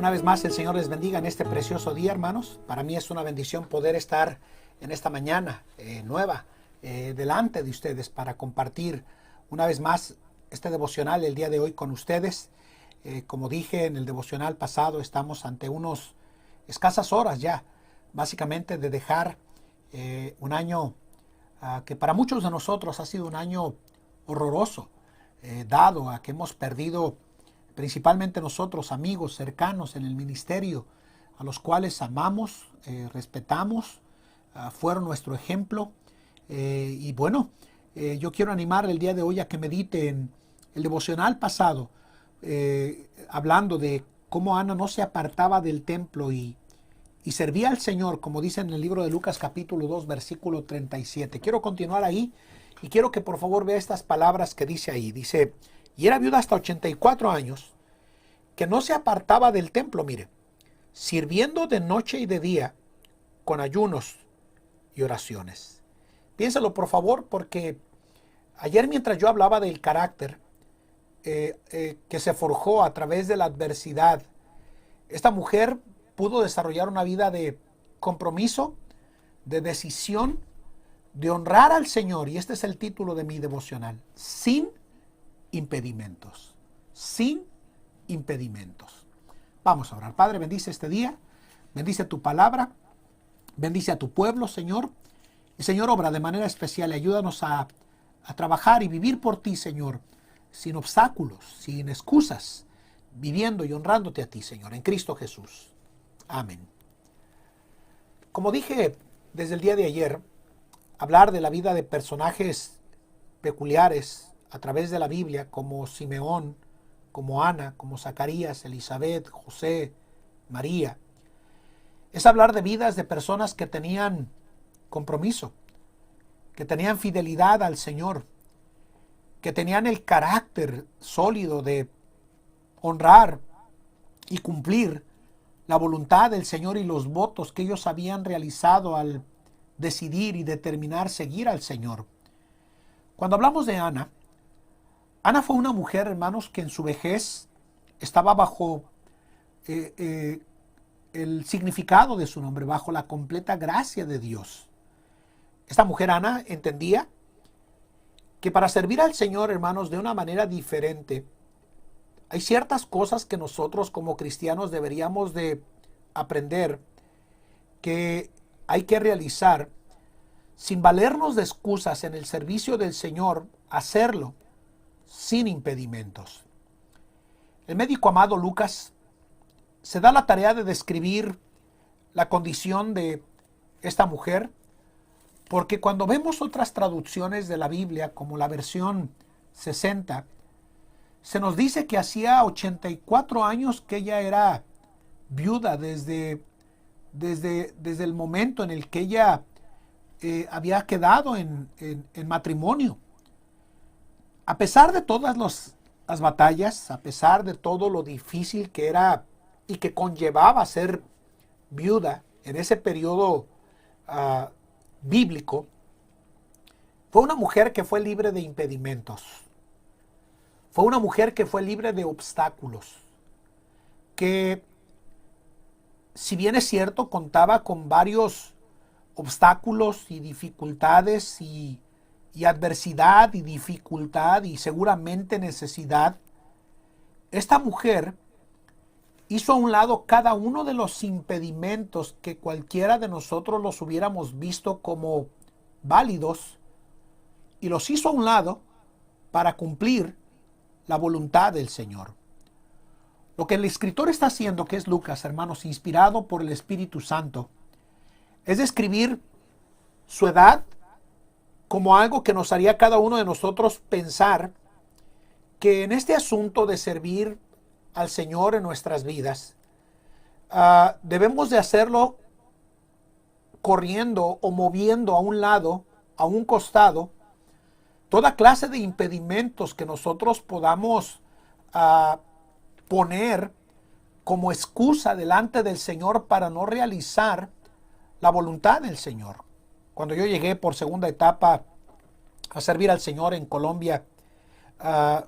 Una vez más, el Señor les bendiga en este precioso día, hermanos. Para mí es una bendición poder estar en esta mañana nueva delante de ustedes para compartir una vez más este devocional el día de hoy con ustedes. Como dije en el devocional pasado, estamos ante unos escasas horas ya, básicamente de dejar un año que para muchos de nosotros ha sido un año horroroso, dado a que hemos perdido principalmente nosotros, amigos cercanos en el ministerio, a los cuales amamos, respetamos, fueron nuestro ejemplo. Y bueno, yo quiero animar el día de hoy a que mediten el devocional pasado, hablando de cómo Ana no se apartaba del templo y servía al Señor, como dice en el libro de Lucas capítulo 2, versículo 37. Quiero continuar ahí y quiero que por favor vea estas palabras que dice ahí. Dice: y era viuda hasta 84 años, que no se apartaba del templo, mire, sirviendo de noche y de día, con ayunos y oraciones. Piénselo por favor, porque ayer mientras yo hablaba del carácter que se forjó a través de la adversidad, esta mujer pudo desarrollar una vida de compromiso, de decisión, de honrar al Señor, y este es el título de mi devocional: sin impedimentos, sin impedimentos. Vamos a orar. Padre, bendice este día, bendice tu palabra, bendice a tu pueblo, Señor, y Señor, obra de manera especial, ayúdanos a trabajar y vivir por ti, Señor, sin obstáculos, sin excusas, viviendo y honrándote a ti, Señor, en Cristo Jesús. Amén. Como dije desde el día de ayer, hablar de la vida de personajes peculiares a través de la Biblia, como Simeón, como Ana, como Zacarías, Elizabeth, José, María, es hablar de vidas de personas que tenían compromiso, que tenían fidelidad al Señor, que tenían el carácter sólido de honrar y cumplir la voluntad del Señor y los votos que ellos habían realizado al decidir y determinar seguir al Señor. Cuando hablamos de Ana, Ana fue una mujer, hermanos, que en su vejez estaba bajo el significado de su nombre, bajo la completa gracia de Dios. Esta mujer, Ana, entendía que para servir al Señor, hermanos, de una manera diferente, hay ciertas cosas que nosotros como cristianos deberíamos de aprender, que hay que realizar sin valernos de excusas en el servicio del Señor, hacerlo sin impedimentos. El médico amado Lucas se da la tarea de describir la condición de esta mujer, porque cuando vemos otras traducciones de la Biblia, como la versión 60, se nos dice que hacía 84 años que ella era viuda desde el momento en el que ella había quedado en matrimonio. A pesar de todas las batallas, a pesar de todo lo difícil que era y que conllevaba ser viuda en ese periodo bíblico, fue una mujer que fue libre de impedimentos. Fue una mujer que fue libre de obstáculos, que si bien es cierto contaba con varios obstáculos y dificultades y adversidad y dificultad y seguramente necesidad, esta mujer hizo a un lado cada uno de los impedimentos que cualquiera de nosotros los hubiéramos visto como válidos, y los hizo a un lado para cumplir la voluntad del Señor. Lo que el escritor está haciendo, que es Lucas, hermanos, inspirado por el Espíritu Santo, es describir su edad como algo que nos haría cada uno de nosotros pensar que en este asunto de servir al Señor en nuestras vidas, debemos de hacerlo corriendo o moviendo a un lado, a un costado, toda clase de impedimentos que nosotros podamos poner como excusa delante del Señor para no realizar la voluntad del Señor. Cuando yo llegué por segunda etapa a servir al Señor en Colombia,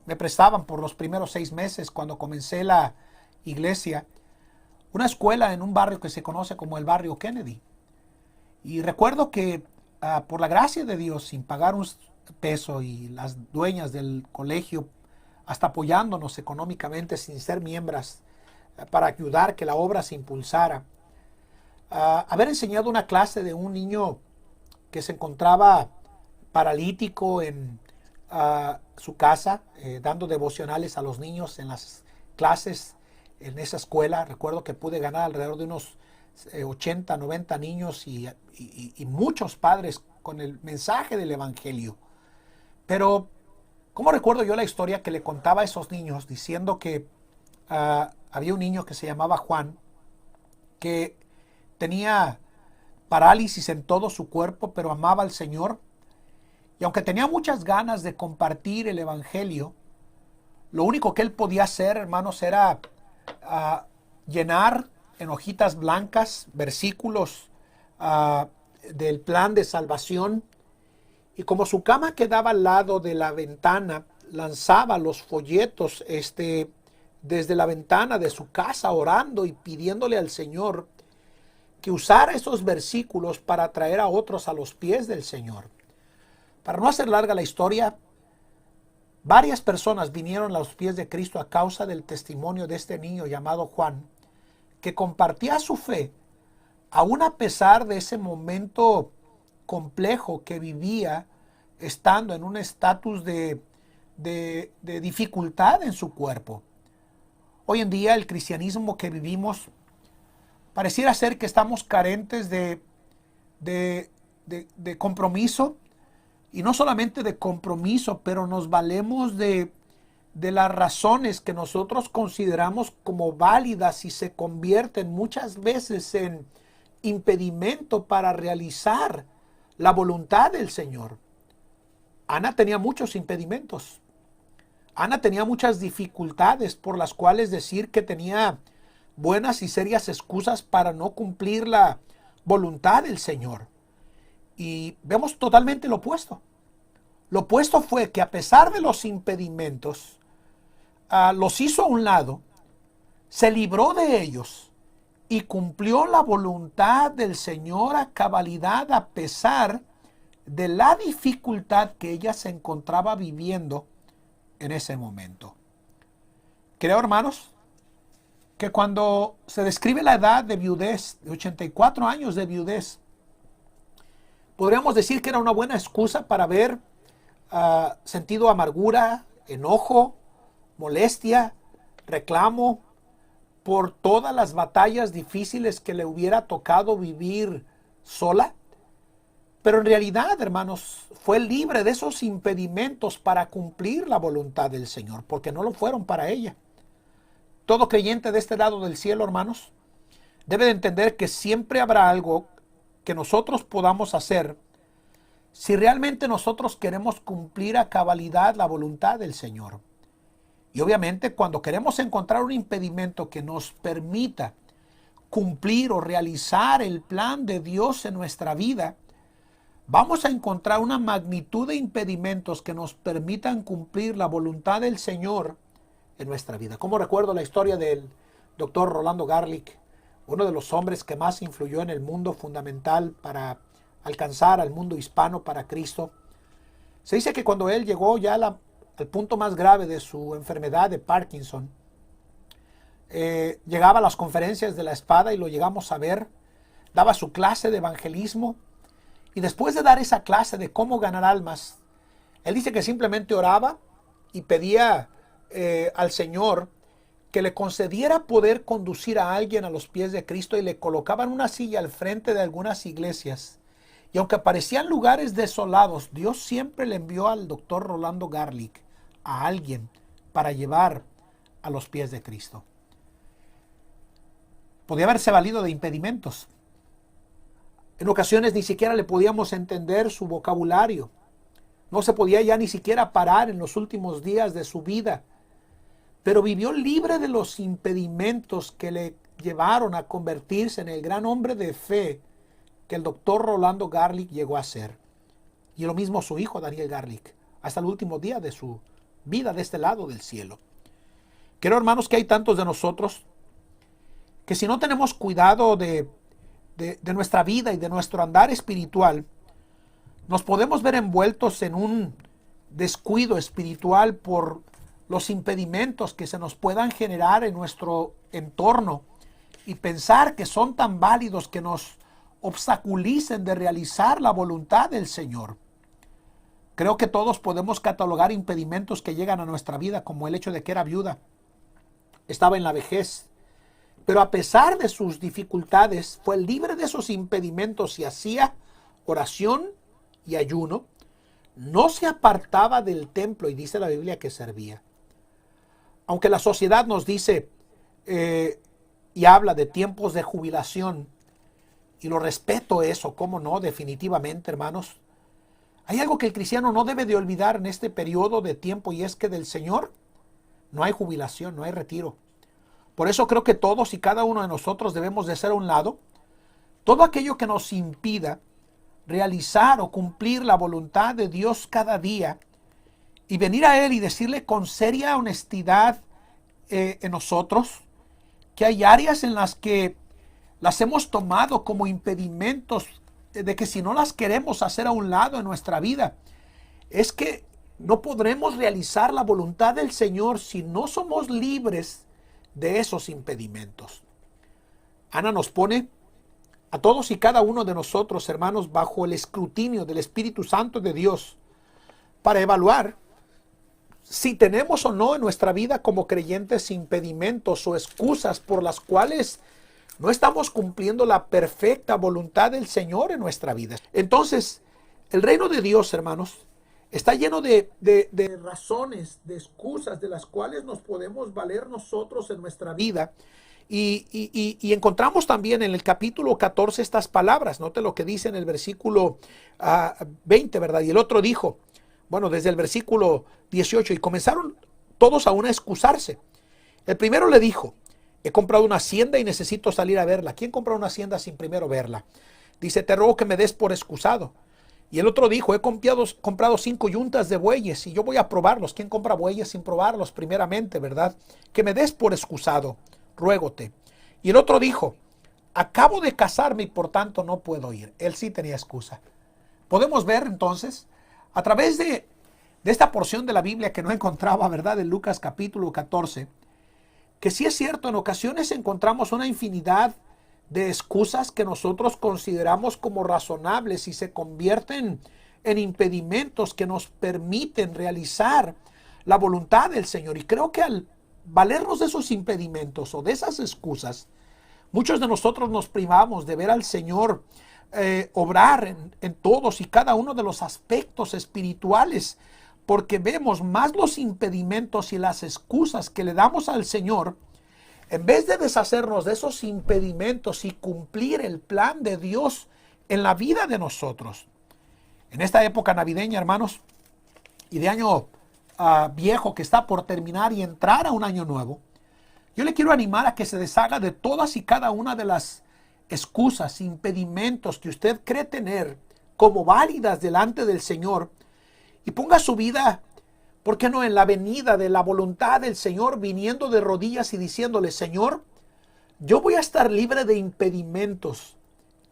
me prestaban por los primeros 6 meses cuando comencé la iglesia una escuela en un barrio que se conoce como el barrio Kennedy. Y recuerdo que por la gracia de Dios, sin pagar un peso, y las dueñas del colegio hasta apoyándonos económicamente sin ser miembros, para ayudar que la obra se impulsara, haber enseñado una clase de un niño que se encontraba paralítico en su casa, dando devocionales a los niños en las clases en esa escuela. Recuerdo que pude ganar alrededor de unos 80, 90 niños y muchos padres con el mensaje del Evangelio. Pero, ¿cómo recuerdo yo la historia que le contaba a esos niños diciendo que había un niño que se llamaba Juan, que tenía parálisis en todo su cuerpo, pero amaba al Señor? Y aunque tenía muchas ganas de compartir el Evangelio, lo único que él podía hacer, hermanos, era llenar en hojitas blancas versículos del plan de salvación. Y como su cama quedaba al lado de la ventana, lanzaba los folletos desde la ventana de su casa, orando y pidiéndole al Señor que usara esos versículos para atraer a otros a los pies del Señor. Para no hacer larga la historia, varias personas vinieron a los pies de Cristo a causa del testimonio de este niño llamado Juan, que compartía su fe, aún a pesar de ese momento complejo que vivía, estando en un estatus de dificultad en su cuerpo. Hoy en día el cristianismo que vivimos pareciera ser que estamos carentes de compromiso, y no solamente de compromiso, pero nos valemos de las razones que nosotros consideramos como válidas y se convierten muchas veces en impedimento para realizar la voluntad del Señor. Ana tenía muchos impedimentos. Ana tenía muchas dificultades por las cuales decir que tenía buenas y serias excusas para no cumplir la voluntad del Señor. Y vemos totalmente lo opuesto. Lo opuesto fue que a pesar de los impedimentos, los hizo a un lado, se libró de ellos y cumplió la voluntad del Señor a cabalidad, a pesar de la dificultad que ella se encontraba viviendo en ese momento. Creo, hermanos, que cuando se describe la edad de viudez, de 84 años de viudez, podríamos decir que era una buena excusa para haber sentido amargura, enojo, molestia, reclamo por todas las batallas difíciles que le hubiera tocado vivir sola. Pero en realidad, hermanos, fue libre de esos impedimentos para cumplir la voluntad del Señor, porque no lo fueron para ella. Todo creyente de este lado del cielo, hermanos, debe de entender que siempre habrá algo que nosotros podamos hacer si realmente nosotros queremos cumplir a cabalidad la voluntad del Señor. Y obviamente cuando queremos encontrar un impedimento que nos permita cumplir o realizar el plan de Dios en nuestra vida, vamos a encontrar una magnitud de impedimentos que nos permitan cumplir la voluntad del Señor en nuestra vida. Como recuerdo la historia del doctor Rolando Garlic, uno de los hombres que más influyó en el mundo fundamental para alcanzar al mundo hispano para Cristo. Se dice que cuando él llegó ya al punto más grave de su enfermedad de Parkinson, llegaba a las conferencias de la espada y lo llegamos a ver, daba su clase de evangelismo, y después de dar esa clase de cómo ganar almas, él dice que simplemente oraba y pedía al Señor que le concediera poder conducir a alguien a los pies de Cristo, y le colocaban una silla al frente de algunas iglesias. Y aunque parecían lugares desolados, Dios siempre le envió al doctor Rolando Garlic a alguien para llevar a los pies de Cristo. Podía haberse valido de impedimentos. En ocasiones ni siquiera le podíamos entender su vocabulario. No se podía ya ni siquiera parar en los últimos días de su vida. Pero vivió libre de los impedimentos que le llevaron a convertirse en el gran hombre de fe que el doctor Rolando Garlic llegó a ser. Y lo mismo su hijo Daniel Garlic, hasta el último día de su vida de este lado del cielo. Creo, hermanos, que hay tantos de nosotros que si no tenemos cuidado de nuestra vida y de nuestro andar espiritual, nos podemos ver envueltos en un descuido espiritual por los impedimentos que se nos puedan generar en nuestro entorno y pensar que son tan válidos que nos obstaculicen de realizar la voluntad del Señor. Creo que todos podemos catalogar impedimentos que llegan a nuestra vida, como el hecho de que era viuda, estaba en la vejez, pero a pesar de sus dificultades fue libre de esos impedimentos y hacía oración y ayuno. No se apartaba del templo, y dice la Biblia que servía. Aunque la sociedad nos dice y habla de tiempos de jubilación, y lo respeto eso, cómo no, definitivamente, hermanos. Hay algo que el cristiano no debe de olvidar en este periodo de tiempo, y es que del Señor no hay jubilación, no hay retiro. Por eso creo que todos y cada uno de nosotros debemos de hacer a un lado todo aquello que nos impida realizar o cumplir la voluntad de Dios cada día, y venir a Él y decirle con seria honestidad en nosotros que hay áreas en las que las hemos tomado como impedimentos, de que si no las queremos hacer a un lado en nuestra vida, es que no podremos realizar la voluntad del Señor si no somos libres de esos impedimentos. Ana nos pone a todos y cada uno de nosotros, hermanos, bajo el escrutinio del Espíritu Santo de Dios para evaluar si tenemos o no en nuestra vida como creyentes impedimentos o excusas por las cuales no estamos cumpliendo la perfecta voluntad del Señor en nuestra vida. Entonces, el reino de Dios, hermanos, está lleno de razones, de excusas de las cuales nos podemos valer nosotros en nuestra vida. Y encontramos también en el capítulo 14 estas palabras. Note lo que dice en el versículo 20, ¿verdad? Y el otro dijo, bueno, desde el versículo 18, y comenzaron todos a una excusarse. El primero le dijo, he comprado una hacienda y necesito salir a verla. ¿Quién compra una hacienda sin primero verla? Dice, te ruego que me des por excusado. Y el otro dijo, he comprado 5 yuntas de bueyes y yo voy a probarlos. ¿Quién compra bueyes sin probarlos primeramente, verdad? Que me des por excusado, ruégote. Y el otro dijo, acabo de casarme y por tanto no puedo ir. Él sí tenía excusa. Podemos ver entonces, a través de esta porción de la Biblia que no encontraba, ¿verdad? En Lucas capítulo 14, que sí es cierto, en ocasiones encontramos una infinidad de excusas que nosotros consideramos como razonables y se convierten en impedimentos que nos permiten realizar la voluntad del Señor. Y creo que al valernos de esos impedimentos o de esas excusas, muchos de nosotros nos privamos de ver al Señor obrar en todos y cada uno de los aspectos espirituales, porque vemos más los impedimentos y las excusas que le damos al Señor, en vez de deshacernos de esos impedimentos y cumplir el plan de Dios en la vida de nosotros. En esta época navideña, hermanos, y de año viejo que está por terminar y entrar a un año nuevo, yo le quiero animar a que se deshaga de todas y cada una de las excusas, impedimentos que usted cree tener como válidas delante del Señor, y ponga su vida, ¿por qué no?, en la venida de la voluntad del Señor, viniendo de rodillas y diciéndole, Señor, yo voy a estar libre de impedimentos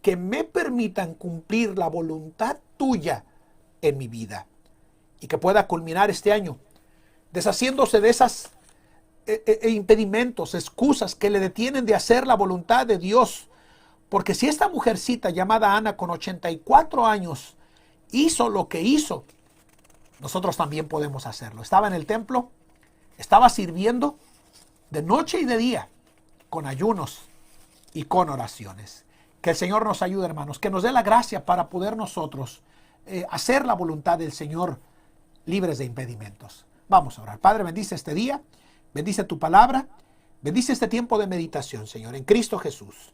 que me permitan cumplir la voluntad tuya en mi vida, y que pueda culminar este año deshaciéndose de esas impedimentos, excusas que le detienen de hacer la voluntad de Dios. Porque si esta mujercita llamada Ana con 84 años hizo lo que hizo, nosotros también podemos hacerlo. Estaba en el templo, estaba sirviendo de noche y de día, con ayunos y con oraciones. Que el Señor nos ayude, hermanos, que nos dé la gracia para poder nosotros hacer la voluntad del Señor libres de impedimentos. Vamos a orar. Padre, bendice este día, bendice tu palabra, bendice este tiempo de meditación, Señor, en Cristo Jesús.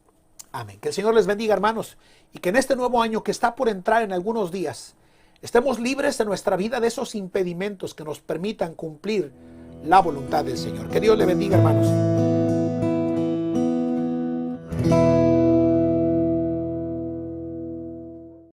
Amén. Que el Señor les bendiga, hermanos, y que en este nuevo año que está por entrar en algunos días, estemos libres en nuestra vida de esos impedimentos que nos permitan cumplir la voluntad del Señor. Que Dios le bendiga, hermanos.